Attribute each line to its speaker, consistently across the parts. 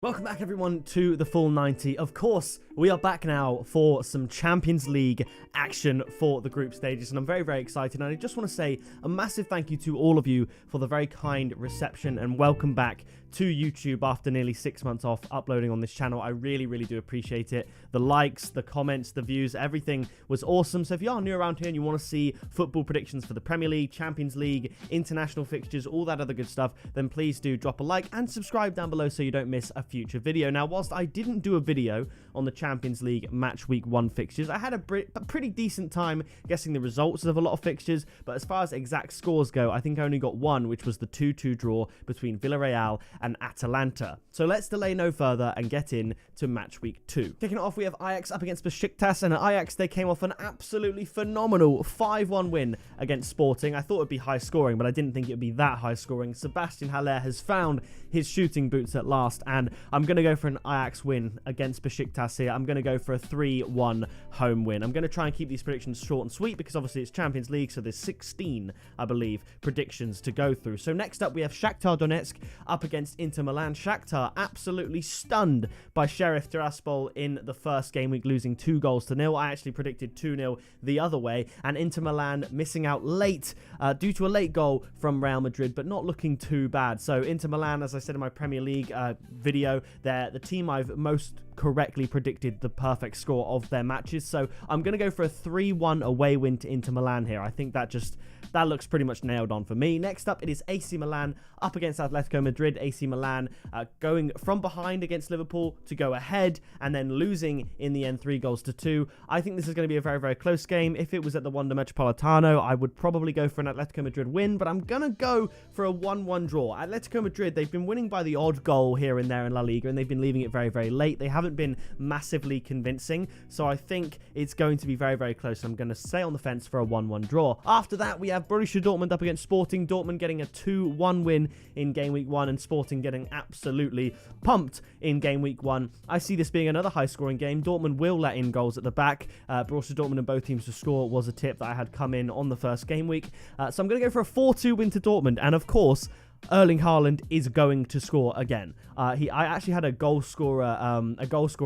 Speaker 1: Welcome back everyone to the full 90. Of course, we are back now for some Champions League action for the group stages, and I'm very, very excited. And I just want to say a massive thank you to all of you for the very kind reception and welcome back to YouTube after nearly 6 months off uploading on this channel. I really, really do appreciate it. The likes, the comments, the views, everything was awesome. So if you are new around here and you want to see football predictions for the Premier League, Champions League, international fixtures, all that other good stuff, then please do drop a like and subscribe down below so you don't miss a future video. Now, whilst I didn't do a video on the Champions League match week 1 fixtures, I had a pretty decent time guessing the results of a lot of fixtures, but as far as exact scores go, I think I only got one, which was the 2-2 draw between Villareal and Atalanta. So let's delay no further and get in to match week 2. Kicking it off, we have Ajax up against Besiktas, and at Ajax they came off an absolutely phenomenal 5-1 win against Sporting. I thought it would be high scoring, but I didn't think it would be that high scoring. Sebastian Haller has found his shooting boots at last, and I'm going to go for an Ajax win against Besiktas here. I'm going to go for a 3-1 home win. I'm going to try and keep these predictions short and sweet because obviously it's Champions League, so there's 16, I believe, predictions to go through. So next up we have Shakhtar Donetsk up against Inter Milan. Shakhtar absolutely stunned by Sheriff Tiraspol in the first game week, losing 2-0. I actually predicted 2-0 the other way, and Inter Milan missing out late due to a late goal from Real Madrid, but not looking too bad. So Inter Milan, as I said in my Premier League video, they're the team I've most correctly predicted the perfect score of their matches. So I'm going to go for a 3-1 away win to Inter Milan here. I think that looks pretty much nailed on for me. Next up, it is AC Milan up against Atletico Madrid. AC Milan going from behind against Liverpool to go ahead and then losing in the end 3-2. I think this is going to be a very, very close game. If it was at the Wanda Metropolitano, I would probably go for an Atletico Madrid win, but I'm going to go for a 1-1 draw. Atletico Madrid, they've been winning by the odd goal here and there in La Liga, and they've been leaving it very, very late. They haven't been massively convincing, so I think it's going to be very, very close. I'm going to stay on the fence for a 1-1 draw. After that, we have Borussia Dortmund up against Sporting. Dortmund getting a 2-1 win in game week 1 and Sporting getting absolutely pumped in game week 1. I see this being another high scoring game. Dortmund will let in goals at the back. Borussia Dortmund and both teams to score was a tip that I had come in on the first game week. So I'm going to go for a 4-2 win to Dortmund, and of course Erling Haaland is going to score again. I actually had a goal scorer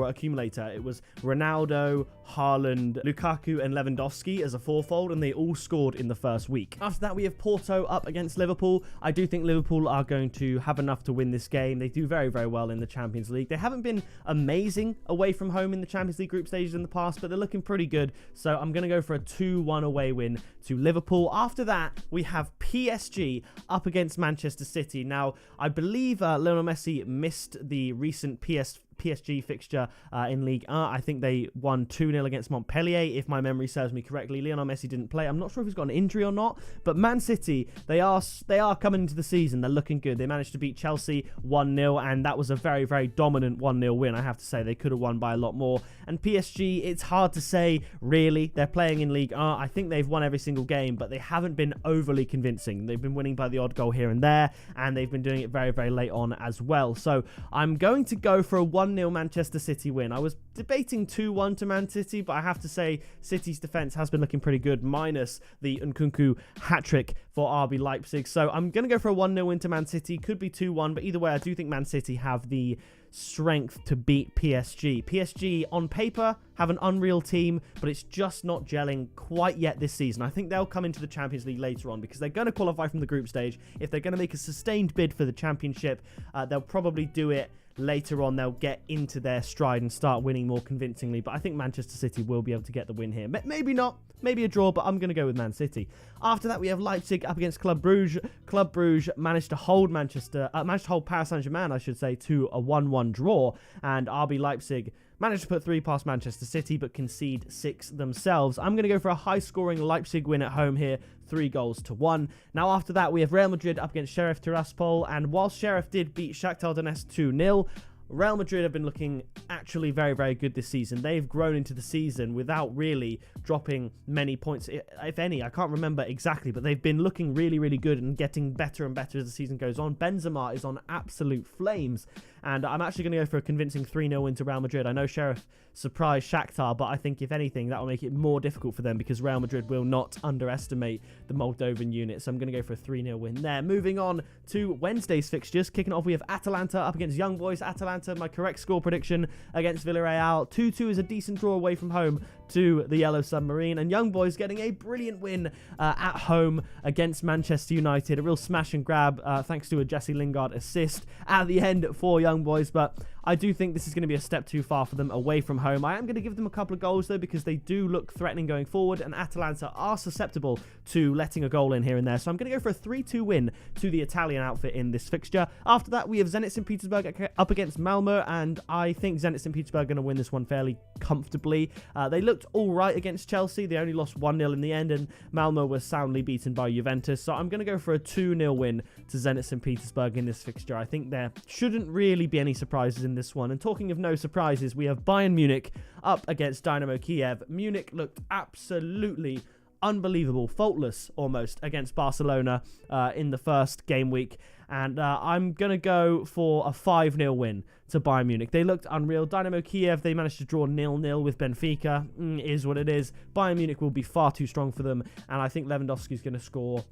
Speaker 1: accumulator. It was Ronaldo, Haaland, Lukaku, and Lewandowski as a fourfold, and they all scored in the first week. After that, we have Porto up against Liverpool. I do think Liverpool are going to have enough to win this game. They do very, very well in the Champions League. They haven't been amazing away from home in the Champions League group stages in the past, but they're looking pretty good. So I'm going to go for a 2-1 away win to Liverpool. After that, we have PSG up against Manchester City. Now, I believe Lionel Messi missed the recent PSG fixture in Ligue 1. I think they won 2-0 against Montpellier, if my memory serves me correctly. Lionel Messi didn't play. I'm not sure if he's got an injury or not, but Man City, they are coming into the season. They're looking good. They managed to beat Chelsea 1-0, and that was a very, very dominant 1-0 win. I have to say, they could have won by a lot more. And PSG, it's hard to say, really. They're playing in Ligue 1. I think they've won every single game, but they haven't been overly convincing. They've been winning by the odd goal here and there, and they've been doing it very, very late on as well. So I'm going to go for a 1-0 Manchester City win. I was debating 2-1 to Man City, but I have to say City's defense has been looking pretty good, minus the Nkunku hat-trick for RB Leipzig. So I'm going to go for a 1-0 win to Man City. Could be 2-1, but either way, I do think Man City have the strength to beat PSG. PSG on paper have an unreal team, but it's just not gelling quite yet this season. I think they'll come into the Champions League later on because they're going to qualify from the group stage. If they're going to make a sustained bid for the championship, they'll probably do it later on. They'll get into their stride and start winning more convincingly, but I think Manchester City will be able to get the win here. Maybe not, maybe a draw, but I'm going to go with Man City. After that, we have Leipzig up against Club Brugge. Club Brugge managed to hold Paris Saint-Germain, I should say, to a 1-1 draw, and RB Leipzig managed to put 3 past Manchester City, but concede 6 themselves. I'm going to go for a high-scoring Leipzig win at home here, 3-1. Now, after that, we have Real Madrid up against Sheriff Tiraspol, and while Sheriff did beat Shakhtar Donetsk 2-0, Real Madrid have been looking actually very, very good this season. They've grown into the season without really dropping many points, if any. I can't remember exactly, but they've been looking really, really good and getting better and better as the season goes on. Benzema is on absolute flames, and I'm actually going to go for a convincing 3-0 win to Real Madrid. I know Sheriff surprised Shakhtar, but I think if anything that will make it more difficult for them because Real Madrid will not underestimate the Moldovan unit. So I'm going to go for a 3-0 win there. Moving on to Wednesday's fixtures. Kicking off, we have Atalanta up against Young Boys. Atalanta, my correct score prediction against Villareal. 2-2 is a decent draw away from home to the Yellow Submarine, and Young Boys getting a brilliant win at home against Manchester United. A real smash and grab thanks to a Jesse Lingard assist at the end for Young Boys, but I do think this is going to be a step too far for them away from home. I am going to give them a couple of goals though, because they do look threatening going forward, and Atalanta are susceptible to letting a goal in here and there. So I'm going to go for a 3-2 win to the Italian outfit in this fixture. After that, we have Zenit St. Petersburg up against Malmo, and I think Zenit St. Petersburg are going to win this one fairly comfortably. They looked all right against Chelsea. They only lost 1-0 in the end, and Malmo was soundly beaten by Juventus. So I'm going to go for a 2-0 win to Zenit St. Petersburg in this fixture. I think there shouldn't really be any surprises in this one. And talking of no surprises, we have Bayern Munich up against Dynamo Kiev. Munich looked absolutely unbelievable, faultless almost, against Barcelona in the first game week. And I'm going to go for a 5-0 win to Bayern Munich. They looked unreal. Dynamo Kiev, they managed to draw 0-0 with Benfica. Is what it is. Bayern Munich will be far too strong for them. And I think Lewandowski's going to score,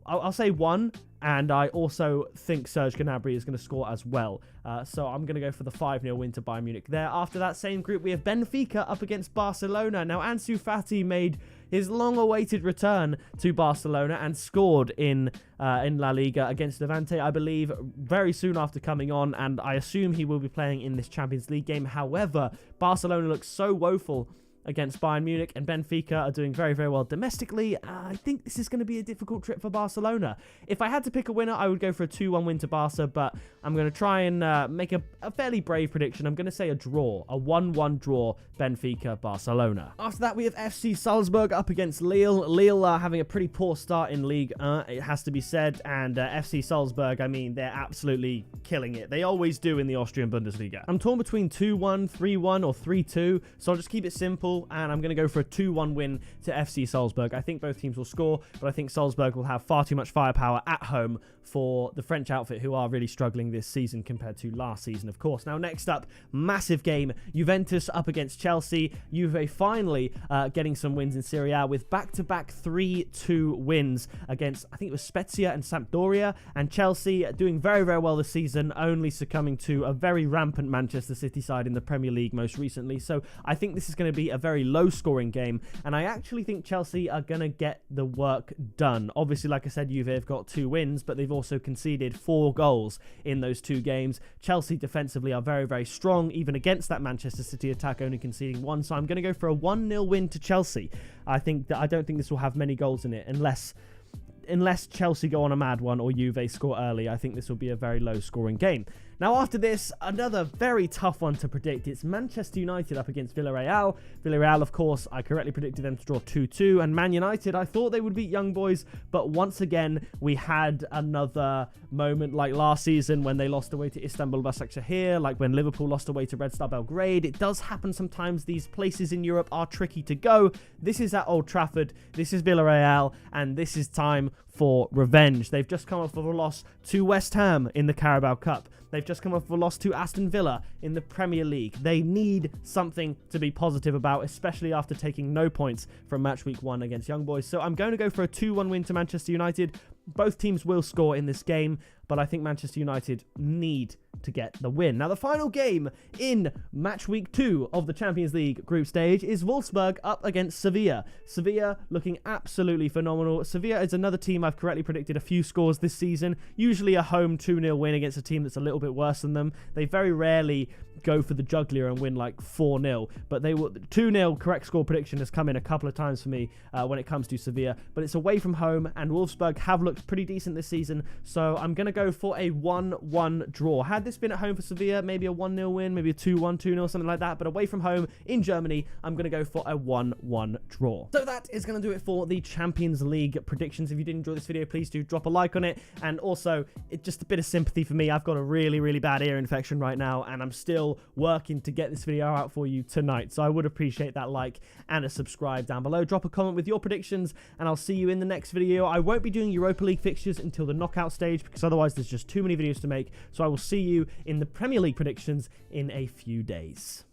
Speaker 1: I'll say 1. And I also think Serge Gnabry is going to score as well. So I'm going to go for the 5-0 win to Bayern Munich there. After that same group, we have Benfica up against Barcelona. Now, Ansu Fati made his long-awaited return to Barcelona and scored in La Liga against Levante, I believe, very soon after coming on. And I assume he will be playing in this Champions League game. However, Barcelona looks so woeful against Bayern Munich, and Benfica are doing very, very well domestically. I think this is going to be a difficult trip for Barcelona. If I had to pick a winner, I would go for a 2-1 win to Barca, but I'm going to try and make a fairly brave prediction. I'm going to say a draw, a 1-1 draw, Benfica-Barcelona. After that, we have FC Salzburg up against Lille. Lille are having a pretty poor start in League 1, it has to be said, and FC Salzburg, I mean, they're absolutely killing it. They always do in the Austrian Bundesliga. I'm torn between 2-1, 3-1, or 3-2, so I'll just keep it simple, and I'm going to go for a 2-1 win to FC Salzburg. I think both teams will score, but I think Salzburg will have far too much firepower at home for the French outfit, who are really struggling this season compared to last season, of course. Now, next up, massive game. Juventus up against Chelsea. Juve finally getting some wins in Serie A with back-to-back 3-2 wins against, I think it was Spezia and Sampdoria, and Chelsea doing very, very well this season, only succumbing to a very rampant Manchester City side in the Premier League most recently. So I think this is going to be a very low-scoring game, and I actually think Chelsea are going to get the work done. Obviously, like I said, Juve have got 2 wins, but they've also conceded 4 goals in those 2 games. Chelsea defensively are very, very strong, even against that Manchester City attack, only conceding 1. So I'm going to go for a 1-0 win to Chelsea. I don't think this will have many goals in it, unless Chelsea go on a mad one or Juve score early. I think this will be a very low-scoring game. Now, after this, another very tough one to predict. It's Manchester United up against Villareal. Villareal, of course, I correctly predicted them to draw 2-2. And Man United, I thought they would beat Young Boys. But once again, we had another moment like last season when they lost away to Istanbul Başakşehir, like when Liverpool lost away to Red Star Belgrade. It does happen sometimes. These places in Europe are tricky to go. This is at Old Trafford. This is Villareal. And this is time for revenge. They've just come off of a loss to West Ham in the Carabao Cup. They've just come off of a loss to Aston Villa in the Premier League. They need something to be positive about, especially after taking no points from match week 1 against Young Boys. So I'm going to go for a 2-1 win to Manchester United. Both teams will score in this game, but I think Manchester United need to get the win. Now, the final game in match week 2 of the Champions League group stage is Wolfsburg up against Sevilla. Sevilla looking absolutely phenomenal. Sevilla is another team I've correctly predicted a few scores this season, usually a home 2-0 win against a team that's a little bit worse than them. They very rarely go for the jugular and win like 4-0, but they will 2-0 correct score prediction has come in a couple of times for me when it comes to Sevilla, but it's away from home, and Wolfsburg have looked pretty decent this season, so I'm going to go for a 1-1 draw. Had this been at home for Sevilla, maybe a 1-0 win, maybe a 2-1, 2-0, something like that, but away from home in Germany, I'm going to go for a 1-1 draw. So that is going to do it for the Champions League predictions. If you did enjoy this video, please do drop a like on it, and also just a bit of sympathy for me. I've got a really, really bad ear infection right now, and I'm still still working to get this video out for you tonight. So I would appreciate that like and a subscribe down below. Drop a comment with your predictions, and I'll see you in the next video. I won't be doing Europa League fixtures until the knockout stage, because otherwise there's just too many videos to make. So I will see you in the Premier League predictions in a few days.